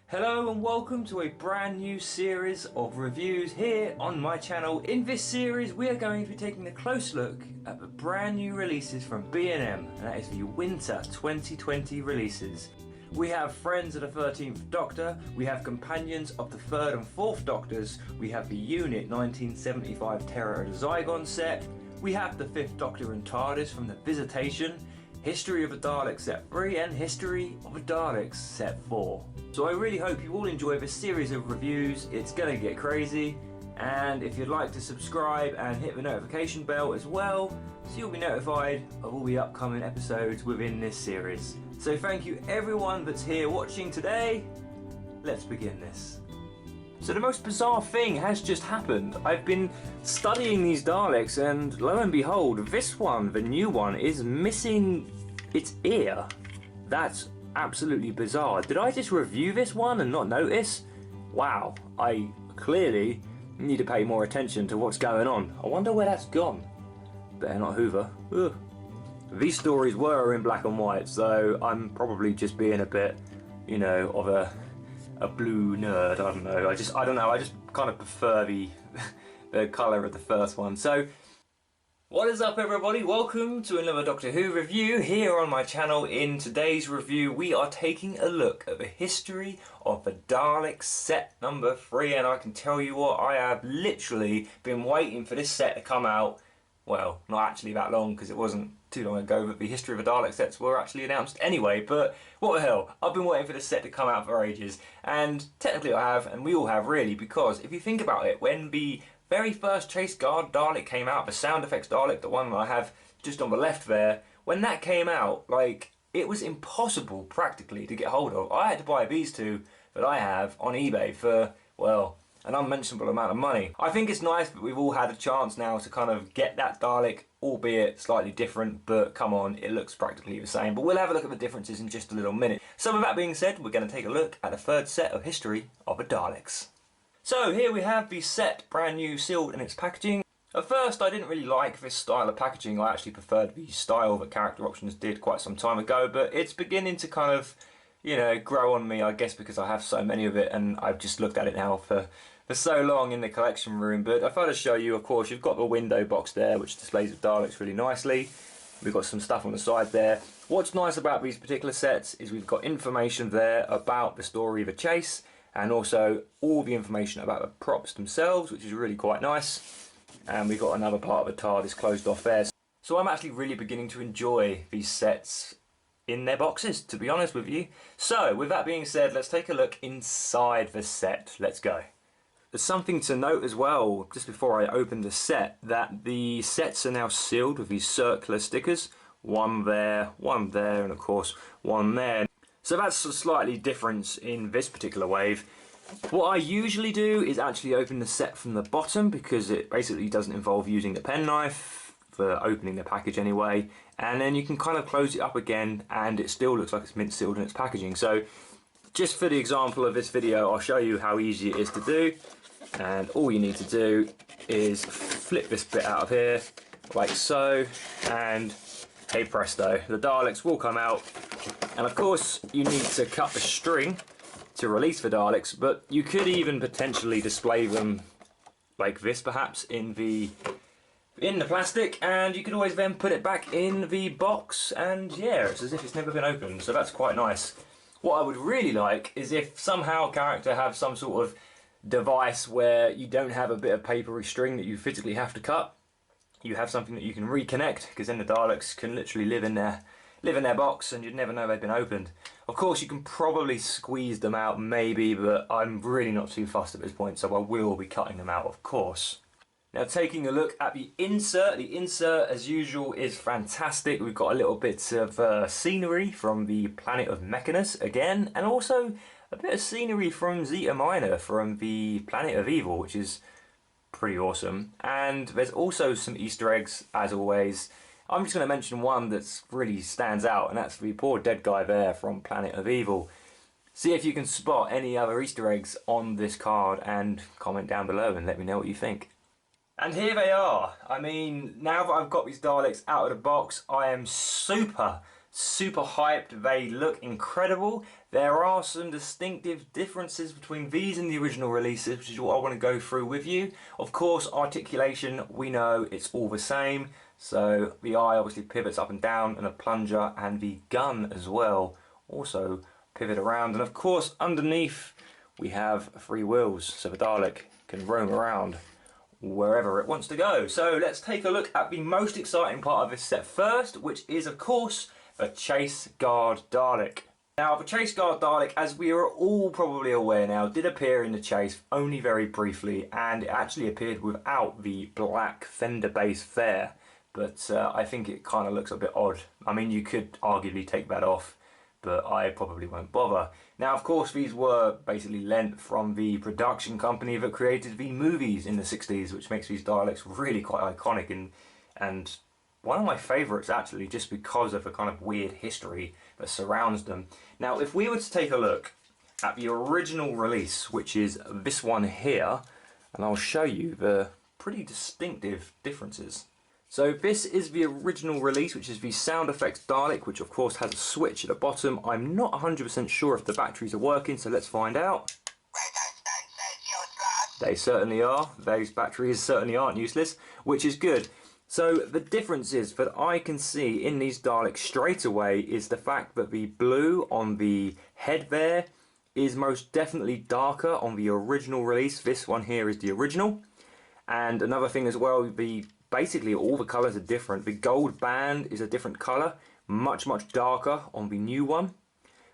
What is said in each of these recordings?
Hello and welcome to a brand new series of reviews here on my channel. In this series we are going to be taking a close look at the brand new releases from B&M, and that is the Winter 2020 releases. We have Friends of the 13th Doctor, we have Companions of the 3rd and 4th Doctors, we have the Unit 1975 Terror of the Zygon set, we have the 5th Doctor and TARDIS from the Visitation, History of the Daleks set 3 and History of the Daleks set 4. So I really hope you all enjoy this series of reviews. It's gonna get crazy, and if you'd like to subscribe and hit the notification bell as well, so you'll be notified of all the upcoming episodes within this series. So thank you everyone that's here watching today. Let's begin this. So the most bizarre thing has just happened. I've been studying these Daleks and lo and behold, this one, the new one, is missing its ear. That's absolutely bizarre. Did I just review this one and not notice? Wow, I clearly need to pay more attention to what's going on. I wonder where that's gone. Better not hoover. Ugh. These stories were in black and white, so I'm probably just being a bit, you know, of a blue nerd. I don't know. I just kind of prefer the colour of the first one. So, what is up everybody? Welcome to another Doctor Who review here on my channel. In today's review we are taking a look at the history of the Daleks set number 3, and I can tell you what, I have literally been waiting for this set to come out. Well, not actually that long, because it wasn't too long ago that the History of the Dalek sets were actually announced anyway, but what the hell, I've been waiting for this set to come out for ages, and technically I have, and we all have really, because if you think about it, when the very first Chase Guard Dalek came out, the sound effects Dalek, the one that I have just on the left there, when that came out, like, it was impossible practically to get hold of. I had to buy these two that I have on eBay for, well, an unmentionable amount of money. I think it's nice that we've all had a chance now to kind of get that Dalek, albeit slightly different, but come on, it looks practically the same. But we'll have a look at the differences in just a little minute. So with that being said, we're going to take a look at the third set of History of the Daleks. So here we have the set, brand new, sealed in its packaging. At first I didn't really like this style of packaging. I actually preferred the style that Character Options did quite some time ago, but it's beginning to kind of, you know, grow on me, I guess, because I have so many of it and I've just looked at it now for so long in the collection room. But I thought I'd show you, of course, you've got the window box there which displays the Daleks really nicely. We've got some stuff on the side there. What's nice about these particular sets is we've got information there about the story of a chase, and also all the information about the props themselves, which is really quite nice. And we've got another part of the TARDIS closed off there. So I'm actually really beginning to enjoy these sets in their boxes, to be honest with you. So with that being said, let's take a look inside the set. Let's go. There's something to note as well, just before I open the set, that the sets are now sealed with these circular stickers. One there, and of course one there. So that's a slightly difference in this particular wave. What I usually do is actually open the set from the bottom, because it basically doesn't involve using the penknife for opening the package anyway, and then you can kind of close it up again and it still looks like it's mint sealed in its packaging. So just for the example of this video, I'll show you how easy it is to do, and all you need to do is flip this bit out of here like so, and hey presto, the Daleks will come out. And of course you need to cut the string to release the Daleks, but you could even potentially display them like this perhaps in the plastic, and you could always then put it back in the box, and yeah, it's as if it's never been opened, so that's quite nice. What I would really like is if somehow Character have some sort of device where you don't have a bit of papery string that you physically have to cut. You have something that you can reconnect, because then the Daleks can literally live in their box and you'd never know they've been opened. Of course you can probably squeeze them out maybe, but I'm really not too fussed at this point, so I will be cutting them out, of course. Now taking a look at the insert as usual is fantastic. We've got a little bit of scenery from the planet of Mechanus again, and also a bit of scenery from Zeta Minor from the planet of Evil, which is pretty awesome. And there's also some Easter eggs as always. I'm just going to mention one that really stands out, and that's the poor dead guy there from Planet of Evil. See if you can spot any other Easter eggs on this card and comment down below and let me know what you think. And here they are. I mean, now that I've got these Daleks out of the box, I am super super hyped. They look incredible. There are some distinctive differences between these and the original releases, which is what I want to go through with you. Of course, articulation, we know it's all the same. So the eye obviously pivots up and down, and a plunger, and the gun as well also pivot around. And of course, underneath we have 3 wheels, so the Dalek can roam around wherever it wants to go. So let's take a look at the most exciting part of this set first, which is of course the Chase Guard Dalek. Now the Chase Guard Dalek, as we are all probably aware now, did appear in the Chase only very briefly, and it actually appeared without the black fender base there. But I think it kind of looks a bit odd. I mean, you could arguably take that off, but I probably won't bother. Now, of course, these were basically lent from the production company that created the movies in the 60s, which makes these Daleks really quite iconic and one of my favourites, actually, just because of the kind of weird history that surrounds them. Now, if we were to take a look at the original release, which is this one here, and I'll show you the pretty distinctive differences. So this is the original release, which is the sound effects Dalek, which of course has a switch at the bottom. I'm not 100% sure if the batteries are working, so let's find out. They certainly are. Those batteries certainly aren't useless, which is good. So the differences that I can see in these Daleks straight away is the fact that the blue on the head there is most definitely darker on the original release. This one here is the original. And another thing as well, basically all the colours are different. The gold band is a different colour, much darker on the new one.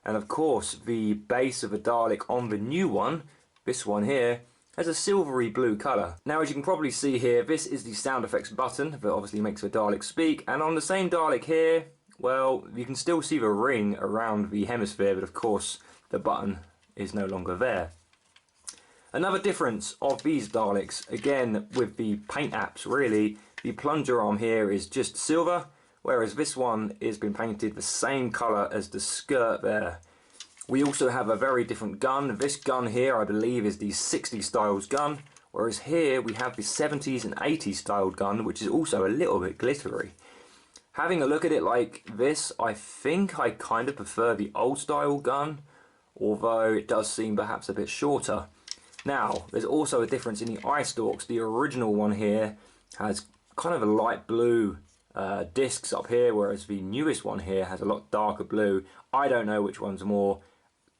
And of course the base of the Dalek on the new one, this one here, has a silvery blue colour. Now, as you can probably see here, this is the sound effects button that obviously makes the Dalek speak, and on the same Dalek here, well, you can still see the ring around the hemisphere, but of course the button is no longer there. Another difference of these Daleks, again with the paint apps really, the plunger arm here is just silver, whereas this one has been painted the same colour as the skirt there. We also have a very different gun. This gun here I believe is the 60s styles gun, whereas here we have the 70s and 80s styled gun, which is also a little bit glittery. Having a look at it like this, I think I kind of prefer the old style gun, although it does seem perhaps a bit shorter. Now, there's also a difference in the eye stalks. The original one here has kind of a light blue discs up here, whereas the newest one here has a lot darker blue. I don't know which one's more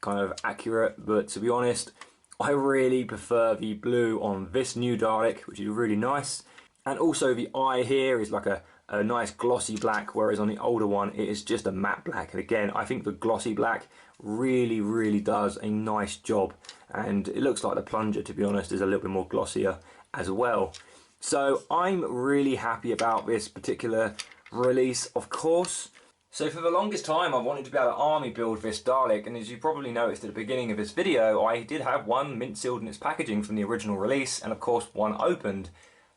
kind of accurate, but to be honest, I really prefer the blue on this new Dalek, which is really nice. And also the eye here is like a nice glossy black, whereas on the older one it is just a matte black. And again, I think the glossy black really does a nice job, and it looks like the plunger, to be honest, is a little bit more glossier as well. So I'm really happy about this particular release, of course. So for the longest time I wanted to be able to army build this Dalek, and as you probably noticed at the beginning of this video, I did have one mint sealed in its packaging from the original release, and of course one opened.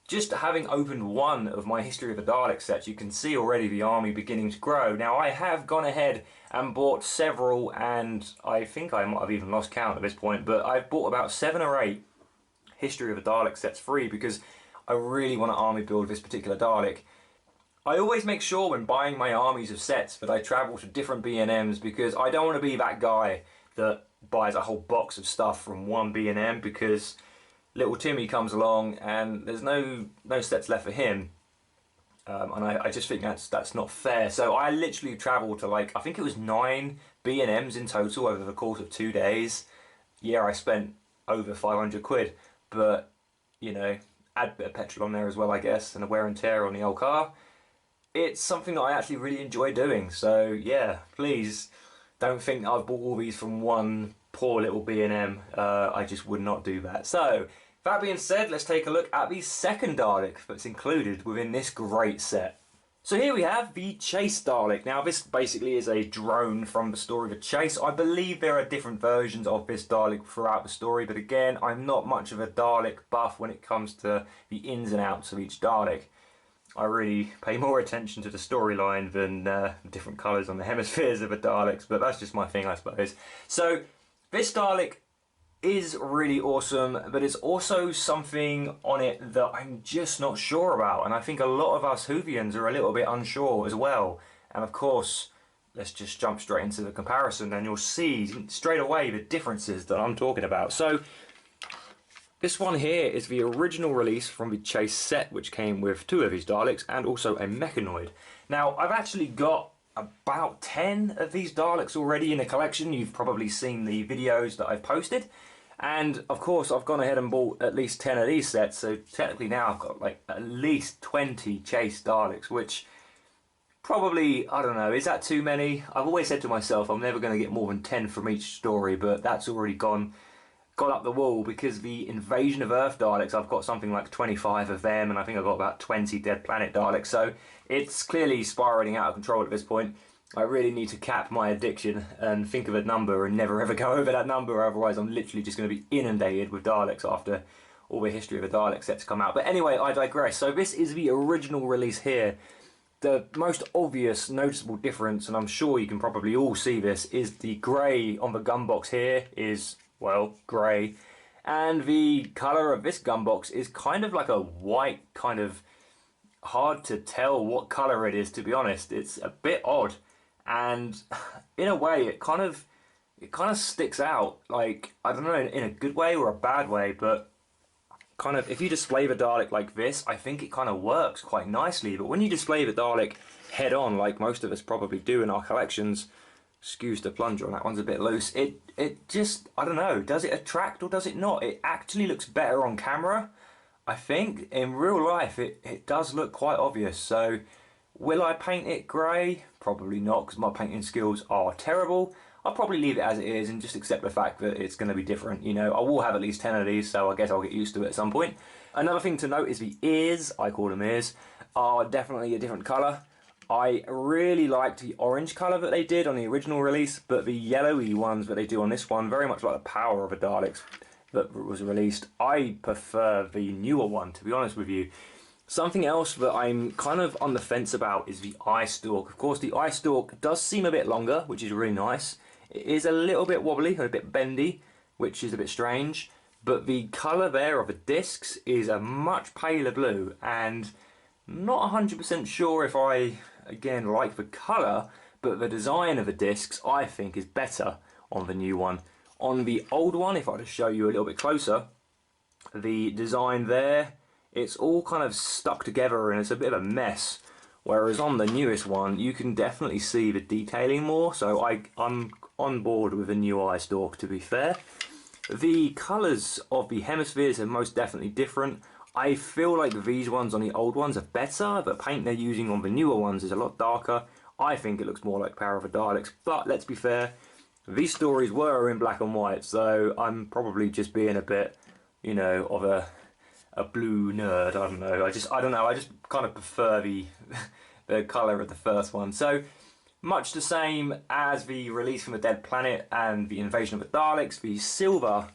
Just having opened one of my History of the Dalek sets, you can see already the army beginning to grow. Now I have gone ahead and bought several, and I think I might have even lost count at this point, but I've bought about 7 or 8 History of the Dalek sets free because I really want to army build this particular Dalek. I always make sure when buying my armies of sets that I travel to different B&Ms, because I don't want to be that guy that buys a whole box of stuff from one B&M, because little Timmy comes along and there's no sets left for him. And I just think that's not fair. So I literally travelled to, like, I think it was 9 B&Ms in total over the course of 2 days. Yeah, I spent over 500 quid, but, you know, add a bit of petrol on there as well, I guess, and a wear and tear on the old car. It's something that I actually really enjoy doing. So yeah, please don't think I've bought all these from one poor little B&M. I just would not do that. So that being said, let's take a look at the second Dalek that's included within this great set. So here we have the Chase Dalek. Now this basically is a drone from the story of the Chase. I believe there are different versions of this Dalek throughout the story, but again, I'm not much of a Dalek buff when it comes to the ins and outs of each Dalek. I really pay more attention to the storyline than different colours on the hemispheres of the Daleks, but that's just my thing, I suppose. So this Dalek is really awesome, but it's also something on it that I'm just not sure about, and I think a lot of us Whovians are a little bit unsure as well. And of course, let's just jump straight into the comparison, and you'll see straight away the differences that I'm talking about. So this one here is the original release from the Chase set, which came with 2 of these Daleks and also a mechanoid. Now, I've actually got about 10 of these Daleks already in a collection. You've probably seen the videos that I've posted. And of course, I've gone ahead and bought at least 10 of these sets. So technically now I've got like at least 20 Chase Daleks, which probably, I don't know, is that too many? I've always said to myself, I'm never going to get more than 10 from each story, but that's already gone up the wall, because the Invasion of Earth Daleks, I've got something like 25 of them, and I think I've got about 20 Dead Planet Daleks, so it's clearly spiraling out of control at this point. I really need to cap my addiction and think of a number and never ever go over that number, otherwise I'm literally just going to be inundated with Daleks after all the history of the Dalek sets come out. But anyway, I digress. So this is the original release here. The most obvious noticeable difference, and I'm sure you can probably all see this, is the grey on the gun box here is, well, grey, and the colour of this gun box is kind of like a white, kind of hard to tell what colour it is, to be honest. It's a bit odd, and in a way it kind of sticks out, like, I don't know, in a good way or a bad way, but kind of, if you display the Dalek like this, I think it kind of works quite nicely. But when you display the Dalek head on, like most of us probably do in our collections, excuse the plunger on that one's a bit loose, it just, I don't know, does it attract or does it not? It actually looks better on camera, I think. In real life it does look quite obvious. So will I paint it grey? Probably not, because my painting skills are terrible. I'll probably leave it as it is and just accept the fact that it's going to be different. You know, I will have at least 10 of these, so I guess I'll get used to it at some point. Another thing to note is the ears, I call them ears, are definitely a different colour. I really liked the orange colour that they did on the original release, but the yellowy ones that they do on this one, very much like the power of the Daleks that was released, I prefer the newer one, to be honest with you. Something else that I'm kind of on the fence about is the eye stalk. Of course, the eye stalk does seem a bit longer, which is really nice. It is a little bit wobbly and a bit bendy, which is a bit strange, but the colour there of the discs is a much paler blue, and not 100% sure if I, again, like the colour, but the design of the discs I think is better on the new one. On the old one, if I just show you a little bit closer, the design there, it's all kind of stuck together and it's a bit of a mess. Whereas on the newest one, you can definitely see the detailing more, so I'm on board with the new eye stalk, to be fair. The colours of the hemispheres are most definitely different. I feel like these ones on the old ones are better. The paint they're using on the newer ones is a lot darker. I think it looks more like Power of the Daleks, but let's be fair, these stories were in black and white, so I'm probably just being a bit, you know, of a blue nerd. I don't know. I don't know. I just kind of prefer the colour of the first one. So much the same as the release from the Dead Planet and the Invasion of the Daleks, the silver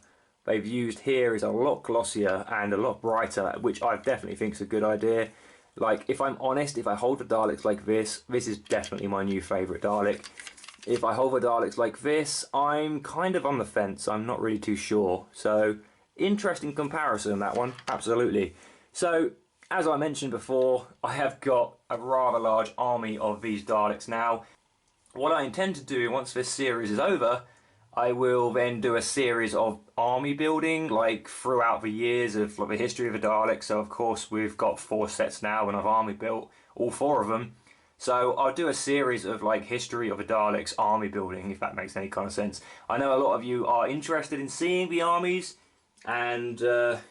they've used here is a lot glossier and a lot brighter, which I definitely think is a good idea. Like, if I'm honest, if I hold the Daleks like this is definitely my new favourite Dalek. If I hold the Daleks like this, I'm kind of on the fence. I'm not really too sure. So, interesting comparison, that one, absolutely. So, as I mentioned before, I have got a rather large army of these Daleks now. What I intend to do once this series is over, I will then do a series of army building, like throughout the years of the history of the Daleks. So of course we've got 4 sets now and I've army built all 4 of them. So I'll do a series of like history of the Daleks army building, if that makes any kind of sense. I know a lot of you are interested in seeing the armies, and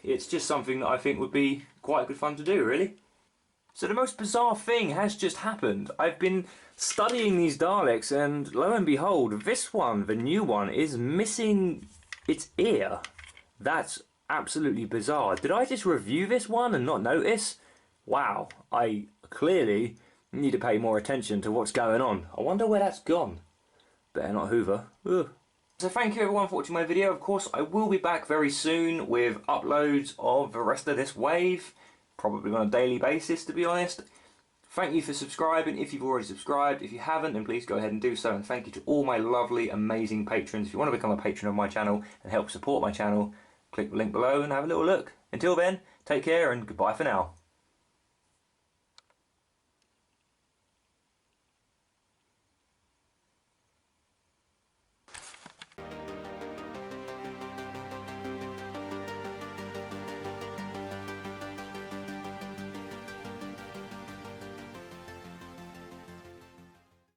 it's just something that I think would be quite good fun to do, really. So the most bizarre thing has just happened. I've been studying these Daleks and lo and behold, this one, the new one, is missing its ear. That's absolutely bizarre. Did I just review this one and not notice? Wow, I clearly need to pay more attention to what's going on. I wonder where that's gone. Better not hoover. Ugh. So thank you everyone for watching my video. Of course, I will be back very soon with uploads of the rest of this wave. Probably on a daily basis, to be honest. Thank you for subscribing if you've already subscribed. If you haven't, then please go ahead and do so. And thank you to all my lovely, amazing patrons. If you want to become a patron of my channel and help support my channel, click the link below and have a little look. Until then, take care and goodbye for now.